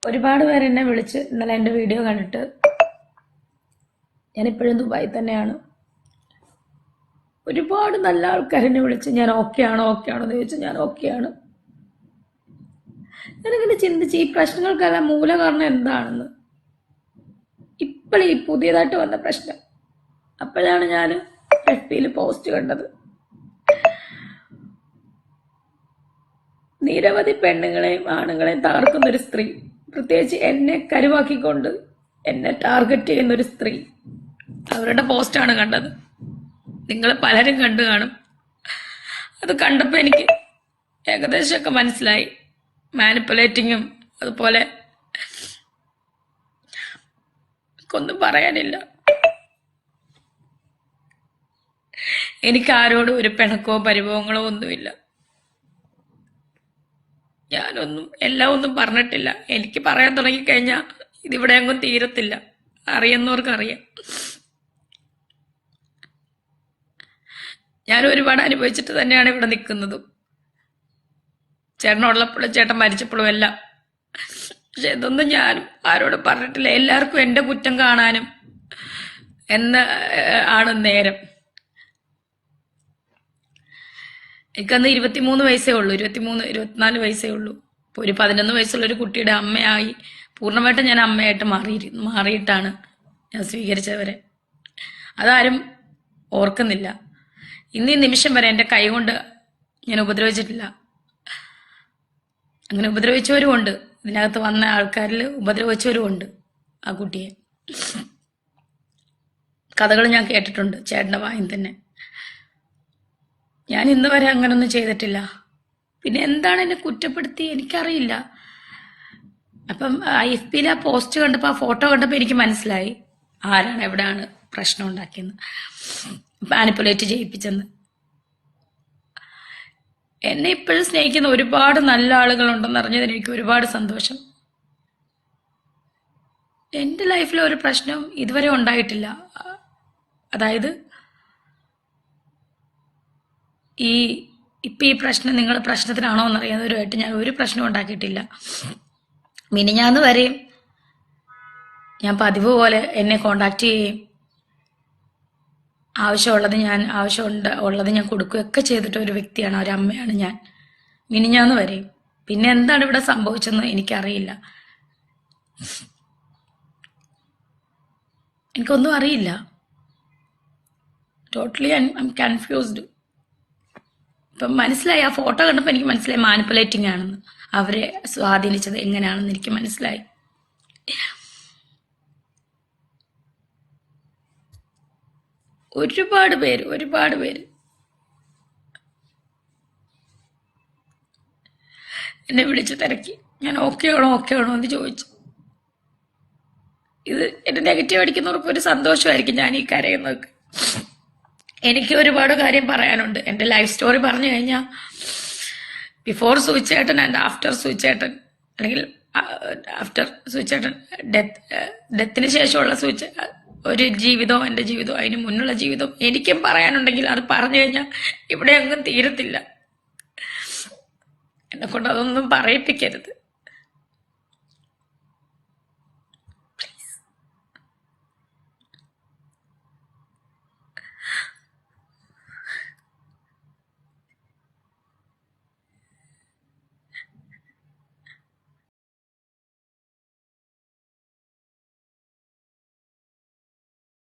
ഒരുപാട് പേര് എന്നെ വിളിച്ച് ഇന്നലെ എൻ്റെ വീഡിയോ കണ്ടിട്ട് ഞാനിപ്പോഴും ദുബായി തന്നെയാണ്. ഒരുപാട് നല്ല ആൾക്കാർ എന്നെ വിളിച്ച് ഞാൻ ഓക്കെ ആണോ എന്ന് ചോദിച്ചു. ഞാൻ ഓക്കെയാണ്. ഞാനിങ്ങനെ ചിന്തിച്ച് ഈ പ്രശ്നങ്ങൾക്കെല്ലാം മൂല കാരണം എന്താണെന്ന്. ഇപ്പോൾ ഈ പുതിയതായിട്ട് വന്ന പ്രശ്നം. അപ്പോഴാണ് ഞാൻ FB-യിൽ പോസ്റ്റ് കണ്ടത്. നിരവധി പെണ്ണുങ്ങളെയും ആണുങ്ങളെയും തകർക്കുന്ന ഒരു സ്ത്രീ, പ്രത്യേകിച്ച് എന്നെ കരുവാക്കിക്കൊണ്ട് എന്നെ ടാർഗറ്റ് ചെയ്യുന്ന ഒരു സ്ത്രീ. അവരുടെ പോസ്റ്റാണ് കണ്ടത്. നിങ്ങൾ പലരും കണ്ടു കാണും. അത് കണ്ടപ്പോൾ എനിക്ക് ഏകദേശമൊക്കെ മനസ്സിലായി. മാനിപ്പുലേറ്റിങ്ങും അതുപോലെ ഒന്നും പറയാനില്ല. എനിക്ക് ആരോടും ഒരു പിണക്കോ പരിഭവങ്ങളോ ഒന്നുമില്ല. എല്ലാം ഒന്നും പറഞ്ഞിട്ടില്ല. എനിക്ക് പറയാൻ തുടങ്ങിക്കഴിഞ്ഞാൽ ഇതിവിടെ അങ്ങും തീരത്തില്ല. അറിയുന്നവർക്കറിയാം. ഞാൻ ഒരുപാട് അനുഭവിച്ചിട്ട് തന്നെയാണ് ഇവിടെ നിൽക്കുന്നതും. ചേട്ടനുള്ളപ്പോഴും ചേട്ടൻ മരിച്ചപ്പോഴും എല്ലാം. പക്ഷെ ഇതൊന്നും ഞാനും ആരോടും പറഞ്ഞിട്ടില്ല. എല്ലാവർക്കും എൻ്റെ കുറ്റം കാണാനും ആണ് നേരം. എനിക്കന്ന് 23 വയസ്സേ ഉള്ളൂ. 24 വയസ്സേ ഉള്ളൂ. ഇപ്പോൾ ഒരു 11 വയസ്സുള്ള ഒരു കുട്ടിയുടെ അമ്മയായി പൂർണ്ണമായിട്ടും ഞാൻ അമ്മയായിട്ട് മാറിയിട്ടാണ് ഞാൻ സ്വീകരിച്ചവരെ. അതാരും ഓർക്കുന്നില്ല. ഇന്നീ നിമിഷം വരെ എൻ്റെ കൈ കൊണ്ട് ഞാൻ ഉപദ്രവിച്ചിട്ടില്ല. അങ്ങനെ ഉപദ്രവിച്ചവരും ഉണ്ട്. ഇതിനകത്ത് വന്ന ആൾക്കാരിൽ ഉപദ്രവിച്ചവരും ഉണ്ട്. ആ കുട്ടിയെ കഥകൾ ഞാൻ കേട്ടിട്ടുണ്ട് ചേട്ടൻ്റെ വായിൽ തന്നെ. ഞാൻ ഇന്ന് വരെ അങ്ങനൊന്നും ചെയ്തിട്ടില്ല. പിന്നെ എന്താണ് എന്നെ കുറ്റപ്പെടുത്തി എനിക്കറിയില്ല. അപ്പം FB-യിൽ ആ പോസ്റ്റ് കണ്ടപ്പോൾ, ആ ഫോട്ടോ കണ്ടപ്പോൾ എനിക്ക് മനസ്സിലായി ആരാണ് എവിടെയാണ് പ്രശ്നം ഉണ്ടാക്കിയെന്ന്, മാനിപ്പുലേറ്റ് ചെയ്യിപ്പിച്ചെന്ന്. എന്നെ ഇപ്പോഴും സ്നേഹിക്കുന്ന ഒരുപാട് നല്ല ആളുകളുണ്ടെന്ന് അറിഞ്ഞതിന് എനിക്ക് ഒരുപാട് സന്തോഷം. എൻ്റെ ലൈഫിൽ ഒരു പ്രശ്നവും ഇതുവരെ ഉണ്ടായിട്ടില്ല. അതായത് ഇപ്പം ഈ പ്രശ്നം നിങ്ങൾ പ്രശ്നത്തിനാണോ എന്നറിയാവുന്നവരുമായിട്ട് ഞാൻ ഒരു പ്രശ്നം ഉണ്ടാക്കിയിട്ടില്ല. മിനിഞ്ഞാന്ന് വരെയും ഞാൻ പതിവ് പോലെ എന്നെ കോണ്ടാക്ട് ചെയ്യുകയും ആവശ്യമുള്ളത് ഞാൻ കൊടുക്കുകയൊക്കെ ചെയ്തിട്ട് ഒരു വ്യക്തിയാണ്, ഒരമ്മയാണ് ഞാൻ മിനിഞ്ഞാന്ന് വരെയും. പിന്നെ എന്താണ് ഇവിടെ സംഭവിച്ചെന്ന് എനിക്കറിയില്ല. എനിക്കൊന്നും അറിയില്ല. Totally I M confused. ഇപ്പം മനസ്സിലായി. ആ ഫോട്ടോ കണ്ടപ്പോൾ എനിക്ക് മനസ്സിലായി മാനിപ്പുലേറ്റിംഗ് ആണെന്ന്. അവരെ സ്വാധീനിച്ചത് എങ്ങനെയാണെന്ന് എനിക്ക് മനസ്സിലായി. ഒരുപാട് പേര് എന്നെ വിളിച്ച് തിരക്കി. ഞാൻ ഓക്കെ ആണോ എന്ന് ചോദിച്ചു. ഇത് എന്നെ നെഗറ്റീവ് അടിക്കുന്നവർക്ക് ഒരു സന്തോഷമായിരിക്കും ഞാൻ ഈ കരയുന്നതൊക്കെ. എനിക്ക് ഒരുപാട് കാര്യം പറയാനുണ്ട്. എൻ്റെ ലൈഫ് സ്റ്റോറി പറഞ്ഞു കഴിഞ്ഞാൽ ബിഫോർ സൂയിച്ചേട്ടൻ ആൻഡ് ആഫ്റ്റർ സൂയിച്ചേട്ടൻ, അല്ലെങ്കിൽ ആഫ്റ്റർ സൂയിച്ചേട്ടൻ ഡെത്തിന് ശേഷമുള്ള ഒരു ജീവിതവും എൻ്റെ ജീവിതവും അതിന് മുന്നുള്ള ജീവിതവും എനിക്കും പറയാനുണ്ടെങ്കിൽ അത് പറഞ്ഞു കഴിഞ്ഞാൽ ഇവിടെ ഒന്നും തീരത്തില്ല. എന്നെ കൊണ്ട് അതൊന്നും പറയിപ്പിക്കരുത്.